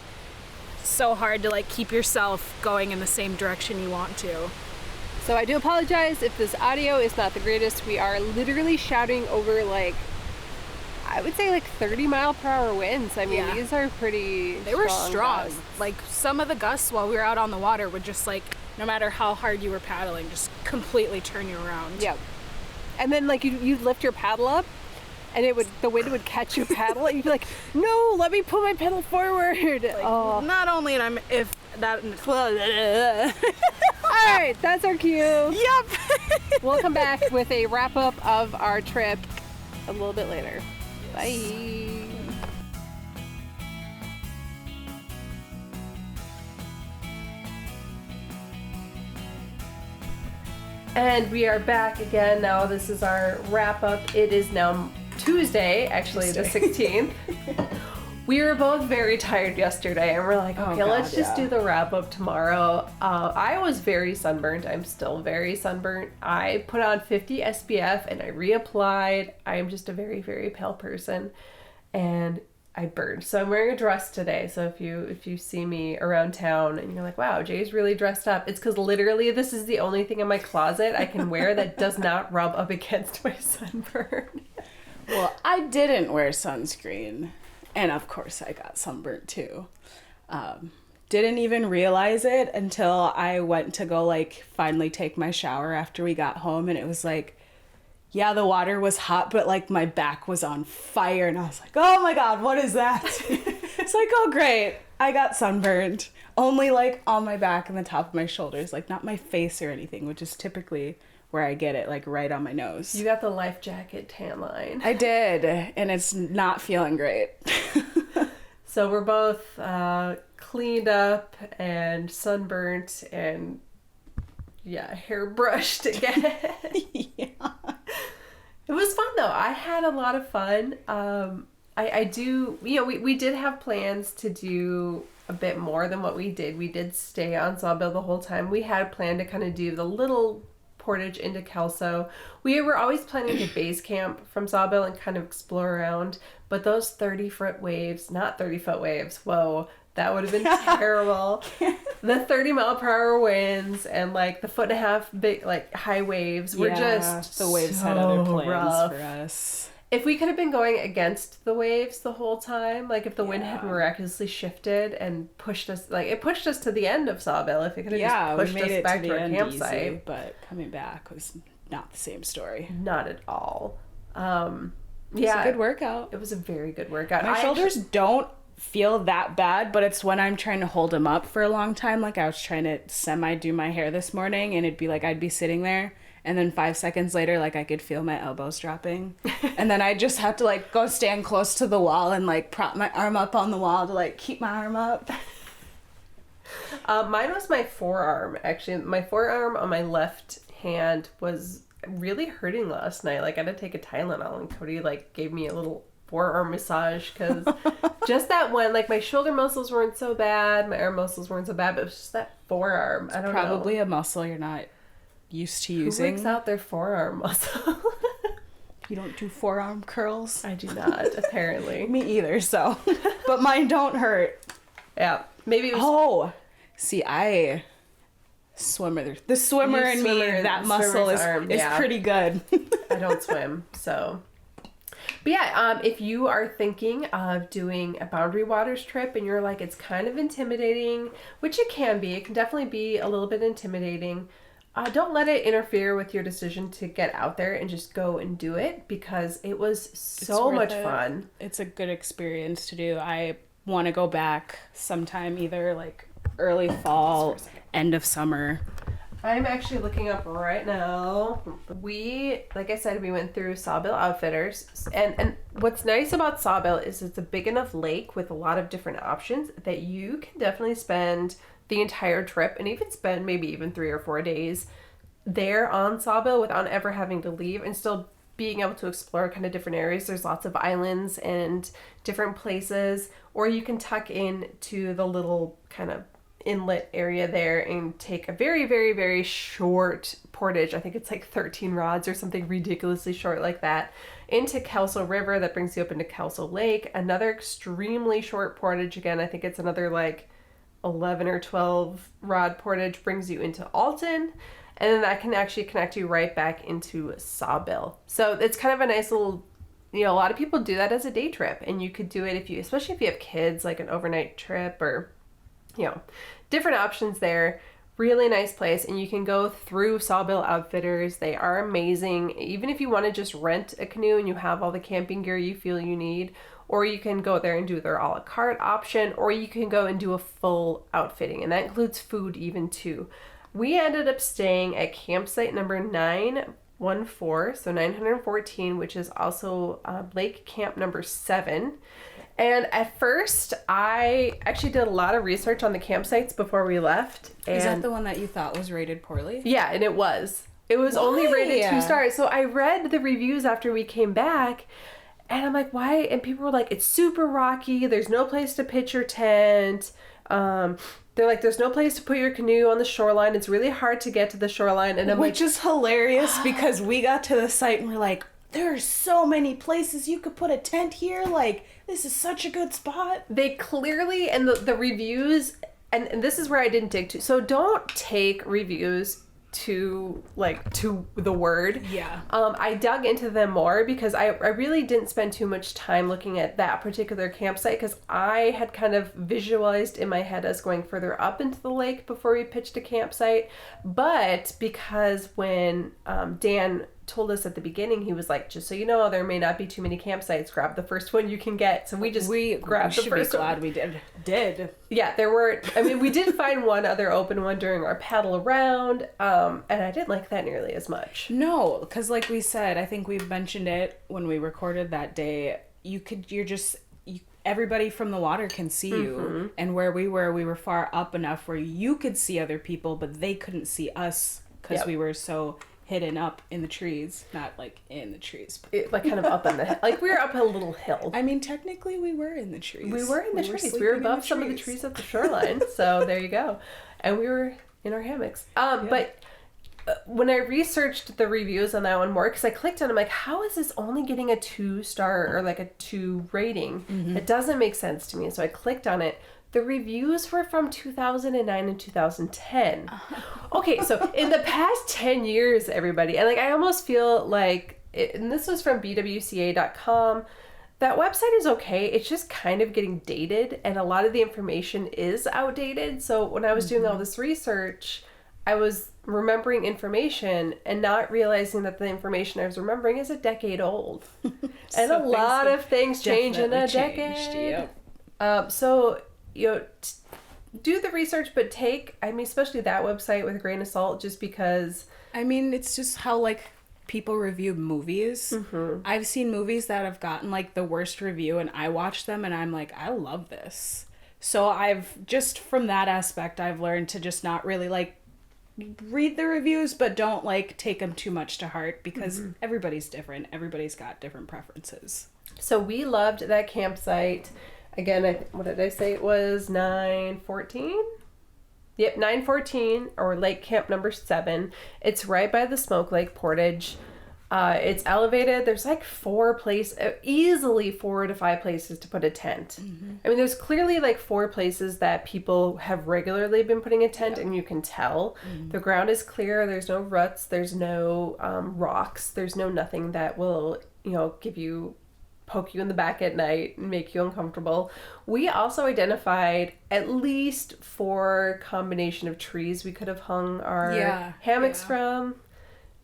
so hard to like keep yourself going in the same direction you want to. So I do apologize if this audio is not the greatest. We are literally shouting over like, I would say like 30-mile-per-hour winds. I mean, Yeah. these are pretty They were strong. gusts. Like some of the gusts while we were out on the water would just like, no matter how hard you were paddling, just completely turn you around. Yep. And then like you'd lift your paddle up and the wind would catch your paddle and you'd be like, no, let me pull my paddle forward. Like, oh. not only am if that. All right, that's our cue. Yep. We'll come back with a wrap up of our trip a little bit later. Bye. And we are back again. Now this is our wrap up. It is now Tuesday, actually the 16th. We were both very tired yesterday and we're like, okay, let's just do the wrap up tomorrow. I was very sunburnt. I'm still very sunburnt. I put on 50 SPF and I reapplied. I am just a very, very pale person and I burned. So I'm wearing a dress today. So if you see me around town and you're like, wow, Jay's really dressed up, it's because literally this is the only thing in my closet I can wear that does not rub up against my sunburn. Well, I didn't wear sunscreen. And of course I got sunburnt too. Didn't even realize it until I went to go like finally take my shower after we got home, and it was like, yeah, the water was hot, but like my back was on fire, and I was like, oh my God, what is that? It's like, oh great, I got sunburned. Only like on my back and the top of my shoulders, like not my face or anything, which is typically where I get it, like right on my nose. You got the life jacket tan line. I did, and it's not feeling great. So we're both cleaned up and sunburnt and hair brushed again. Yeah. It was fun though. I had a lot of fun. I do, we did have plans to do a bit more than what we did. We did stay on Sawbill the whole time. We had planned to kind of do the little portage into Kelso. We were always planning to base camp from Sawbill and kind of explore around, but those 30-foot waves, not 30-foot waves, whoa, that would have been terrible. The 30-mile-per-hour winds and like the 1.5-foot big like high waves were just the waves so had other plans rough. for us. If we could have been going against the waves the whole time, like if the wind had miraculously shifted and pushed us, like it pushed us to the end of Sawbill. If it could have just pushed we made us it back to to the our end campsite. easy, but coming back was not the same story. Not at all. It was a good workout. It was a very good workout. My shoulders don't feel that bad, but it's when I'm trying to hold them up for a long time. Like I was trying to do my hair this morning, and it'd be like I'd be sitting there, and then 5 seconds later, like I could feel my elbows dropping, and then I just have to like go stand close to the wall and like prop my arm up on the wall to like keep my arm up. Mine was my forearm. Actually, my forearm on my left hand was really hurting last night. Like I had to take a Tylenol, and Cody like gave me a little forearm massage because just that one, like my shoulder muscles weren't so bad, my arm muscles weren't so bad, but it was just that forearm. I don't know. Probably a muscle you're not used to Who using. works out their forearm muscle? You don't do forearm curls? I do not, apparently. Me either, so. But mine don't hurt. Yeah. Maybe it was... Oh! See, the swimmer in me, that muscle is pretty good. I don't swim, so... But yeah, if you are thinking of doing a Boundary Waters trip and you're like, it's kind of intimidating, which it can definitely be a little bit intimidating, don't let it interfere with your decision to get out there and just go and do it, because it was so much fun. It's a good experience to do. I want to go back sometime, either like early fall, end of summer. I'm actually looking up right now. Like I said, we went through Sawbill Outfitters, and what's nice about Sawbill is it's a big enough lake with a lot of different options that you can definitely spend the entire trip and even spend maybe even 3 or 4 days there on Sawbill without ever having to leave and still being able to explore kind of different areas. There's lots of islands and different places, or you can tuck in to the little kind of inlet area there and take a very, very, very short portage. I think it's like 13 rods or something ridiculously short like that, into Kelso River. That brings you up into Kelso Lake. Another extremely short portage. Again, I think it's another like 11 or 12 rod portage, brings you into Alton. And then that can actually connect you right back into Sawbill. So it's kind of a nice little, a lot of people do that as a day trip, and you could do it especially if you have kids, like an overnight trip or, different options there. Really nice place, and you can go through Sawbill Outfitters. They are amazing. Even if you want to just rent a canoe and you have all the camping gear you feel you need, or you can go there and do their a la carte option, or you can go and do a full outfitting, and that includes food even too. We ended up staying at campsite number 914, so 914, which is also lake camp number 7. And at first, I actually did a lot of research on the campsites before we left. Is that the one that you thought was rated poorly? Yeah, and it was. It was only rated 2 stars. So I read the reviews after we came back, and I'm like, why? And people were like, it's super rocky. There's no place to pitch your tent. They're like, there's no place to put your canoe on the shoreline. It's really hard to get to the shoreline. And Which is hilarious because we got to the site and we're like, there are so many places you could put a tent here. Like, this is such a good spot. They clearly, and the reviews, and this is where I didn't dig to. So don't take reviews to the word. Yeah. I dug into them more because I really didn't spend too much time looking at that particular campsite, because I had kind of visualized in my head us going further up into the lake before we pitched a campsite. But because when Dan told us at the beginning, he was like, just so you know, there may not be too many campsites, grab the first one you can get. So we grabbed the first one. We did. Yeah, there were, we did find one other open one during our paddle around, and I didn't like that nearly as much. No, because like we said, I think we mentioned it when we recorded that day, everybody from the water can see you, and where we were far up enough where you could see other people, but they couldn't see us because we were so hidden up in the trees. Not like in the trees, but like kind of up on the like we were up a little hill. Technically we were in the trees. We were in the trees. We were above some of the trees at the shoreline. So there you go. And we were in our hammocks. But when I researched the reviews on that one more, because I clicked on it, I'm like, how is this only getting a 2-star or like a 2 rating? It doesn't make sense to me. So I clicked on it. The reviews were from 2009 and 2010. Okay, so in the past 10 years, everybody, and like I almost feel like, and this was from BWCA.com, that website is okay. It's just kind of getting dated, and a lot of the information is outdated. So when I was doing all this research, I was remembering information and not realizing that the information I was remembering is a decade old. And a lot of things change in a decade. Yep. So do the research, but especially that website with a grain of salt, just because. It's just how like people review movies. I've seen movies that have gotten like the worst review, and I watch them and I'm like, I love this. So I've just from that aspect, I've learned to just not really like read the reviews, but don't like take them too much to heart, because everybody's different. Everybody's got different preferences. So we loved that campsite. Again, what did I say? It was 914? Yep, 914, or lake camp number 7. It's right by the Smoke Lake Portage. It's elevated. There's like easily 4 to 5 places to put a tent. There's clearly like 4 places that people have regularly been putting a tent, and you can tell. The ground is clear. There's no ruts. There's no rocks. There's no nothing that will, poke you in the back at night and make you uncomfortable. We also identified at least 4 combination of trees we could have hung our hammocks from.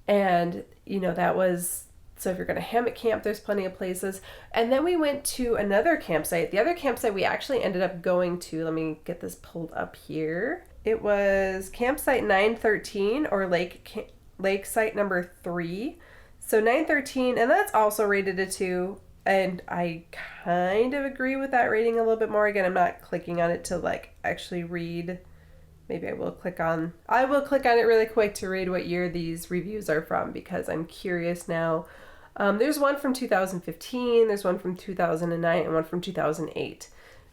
And, that was, so if you're going to hammock camp, there's plenty of places. And then we went to another campsite. The other campsite we actually ended up going to, let me get this pulled up here. It was campsite 913, or lake site number 3. So 913, and that's also rated a 2. And I kind of agree with that rating a little bit more. Again, I'm not clicking on it to like actually read. Maybe I will click on it really quick to read what year these reviews are from, because I'm curious now. There's one from 2015, there's one from 2009, and one from 2008.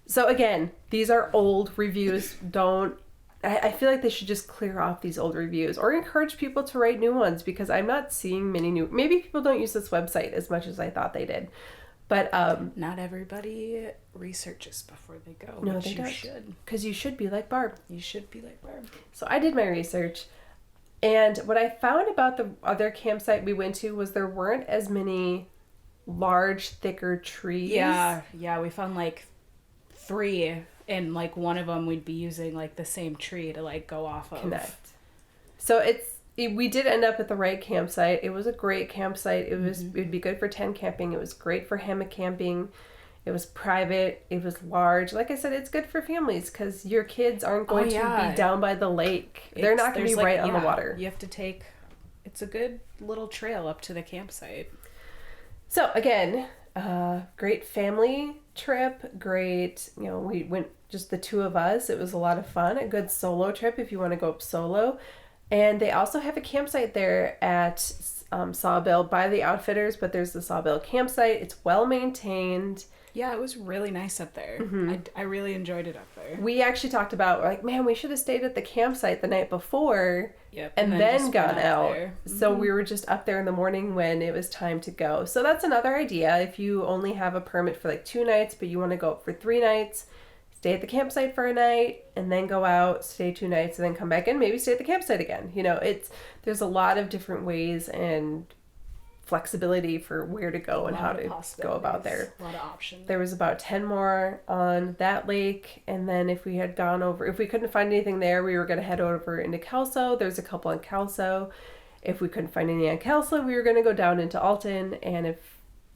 So again, these are old reviews. Don't I feel like they should just clear off these old reviews or encourage people to write new ones, because I'm not seeing many new. Maybe people don't use this website as much as I thought they did. But not everybody researches before they go. no, which they you don't. should. Because you should be like Barb. You should be like Barb. So I did my research. And what I found about the other campsite we went to was there weren't as many large, thicker trees. Yeah, we found like 3, and like one of them we'd be using like the same tree to like go off of. Connect. So we did end up at the right campsite. It was a great campsite. It would be good for tent camping. It was great for hammock camping. It was private. It was large. Like I said, it's good for families because your kids aren't going to be down by the lake. They're not going to be right on the water. You have to take. It's a good little trail up to the campsite. So again, great family trip. Great. We went just the 2 of us. It was a lot of fun. A good solo trip if you want to go up solo. And they also have a campsite there at Sawbill by the Outfitters, but there's the Sawbill campsite. It's well maintained. Yeah, it was really nice up there. I really enjoyed it up there. We actually talked about, like, man, we should have stayed at the campsite the night before and then gone out. So we were just up there in the morning when it was time to go. So that's another idea. If you only have a permit for like 2 nights, but you want to go up for 3 nights, stay at the campsite for a night and then go out, stay 2 nights and then come back in, maybe stay at the campsite again. There's a lot of different ways and flexibility for where to go and how to go about there. A lot of options. There was about 10 more on that lake, and then if we couldn't find anything there, we were going to head over into Kelso. There's a couple on Kelso. If we couldn't find any on Kelso, we were going to go down into Alton, and if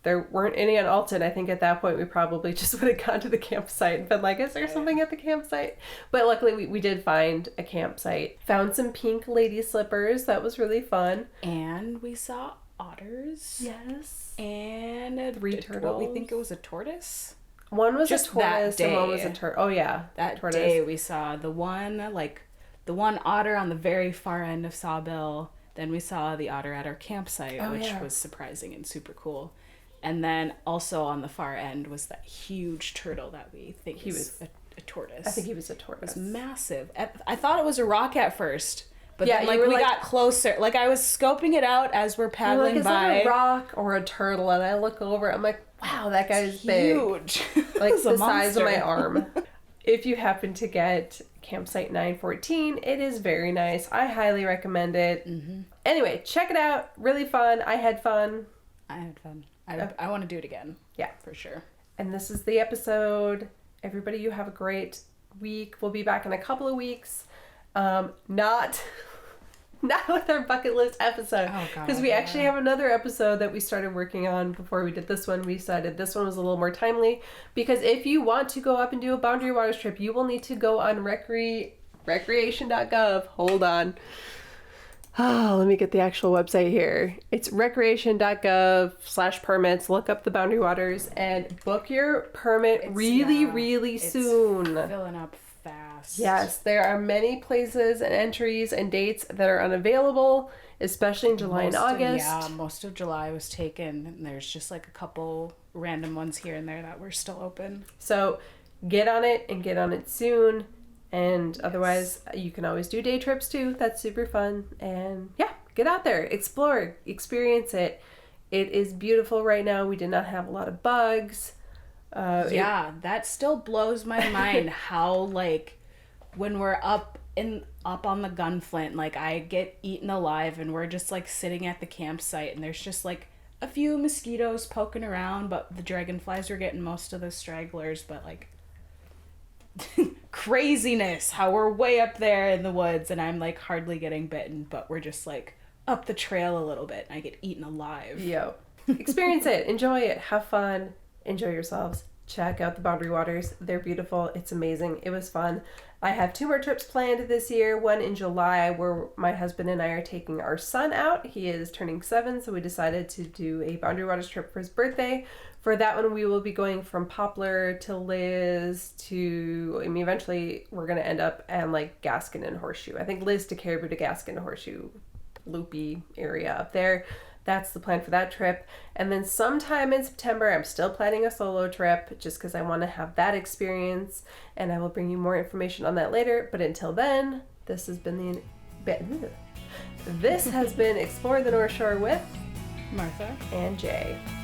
there weren't any on Alton, I think at that point we probably just would have gone to the campsite and been like, is there something at the campsite? But luckily we did find a campsite. Found some pink lady slippers. That was really fun. And we saw otters. Yes. And 3 turtles. We think it was a tortoise. One was just a tortoise and one was a turtle. Oh yeah. That tortoise. day we saw the one otter on the very far end of Sawbill. Then we saw the otter at our campsite, which was surprising and super cool. And then also on the far end was that huge turtle that we think he was a tortoise. I think he was a tortoise. It was massive. I thought it was a rock at first, but Yeah, then we got closer. Like I was scoping it out as we're paddling is by. that a rock or a turtle? And I look over, I'm like, wow, that guy's big. Huge. Like the size of my arm. If you happen to get campsite 914, it is very nice. I highly recommend it. Anyway, check it out. Really fun. I had fun. I want to do it again. Yeah. For sure. And this is the episode. Everybody, you have a great week. We'll be back in a couple of weeks. Not with our bucket list episode. Oh, God. Because we actually have another episode that we started working on before we did this one. We decided this one was a little more timely. Because if you want to go up and do a Boundary Waters trip, you will need to go on recreation.gov. Hold on. Oh, let me get the actual website here. It's recreation.gov/permits. Look up the Boundary Waters and book your permit really soon. Filling up fast. Yes, there are many places and entries and dates that are unavailable, especially in July and August. Most of July was taken, and there's just like a couple random ones here and there that were still open. So get on it and get on it soon. And otherwise, you can always do day trips too. That's super fun. And yeah, get out there, explore, experience it. It is beautiful right now. We did not have a lot of bugs. That still blows my mind how, like, when we're up on the Gunflint, like, I get eaten alive and we're just, like, sitting at the campsite and there's just, like, a few mosquitoes poking around, but the dragonflies are getting most of the stragglers, but, like, craziness how we're way up there in the woods and I'm like hardly getting bitten, but we're just like up the trail a little bit and I get eaten alive. Yo, experience it, enjoy it, have fun, enjoy yourselves. Check out the Boundary Waters. They're beautiful. It's amazing. It was fun. I have 2 more trips planned this year. One in July where my husband and I are taking our son out. He is turning 7, so we decided to do a Boundary Waters trip for his birthday. For that one, we will be going from Poplar to Liz to, eventually we're going to end up at like Gaskin and Horseshoe. I think Liz to Caribou to Gaskin to Horseshoe loopy area up there. that's the plan for that trip. And then sometime in September, I'm still planning a solo trip just because I want to have that experience. And I will bring you more information on that later. But until then, this has been Explore the North Shore with Martha and Jaye.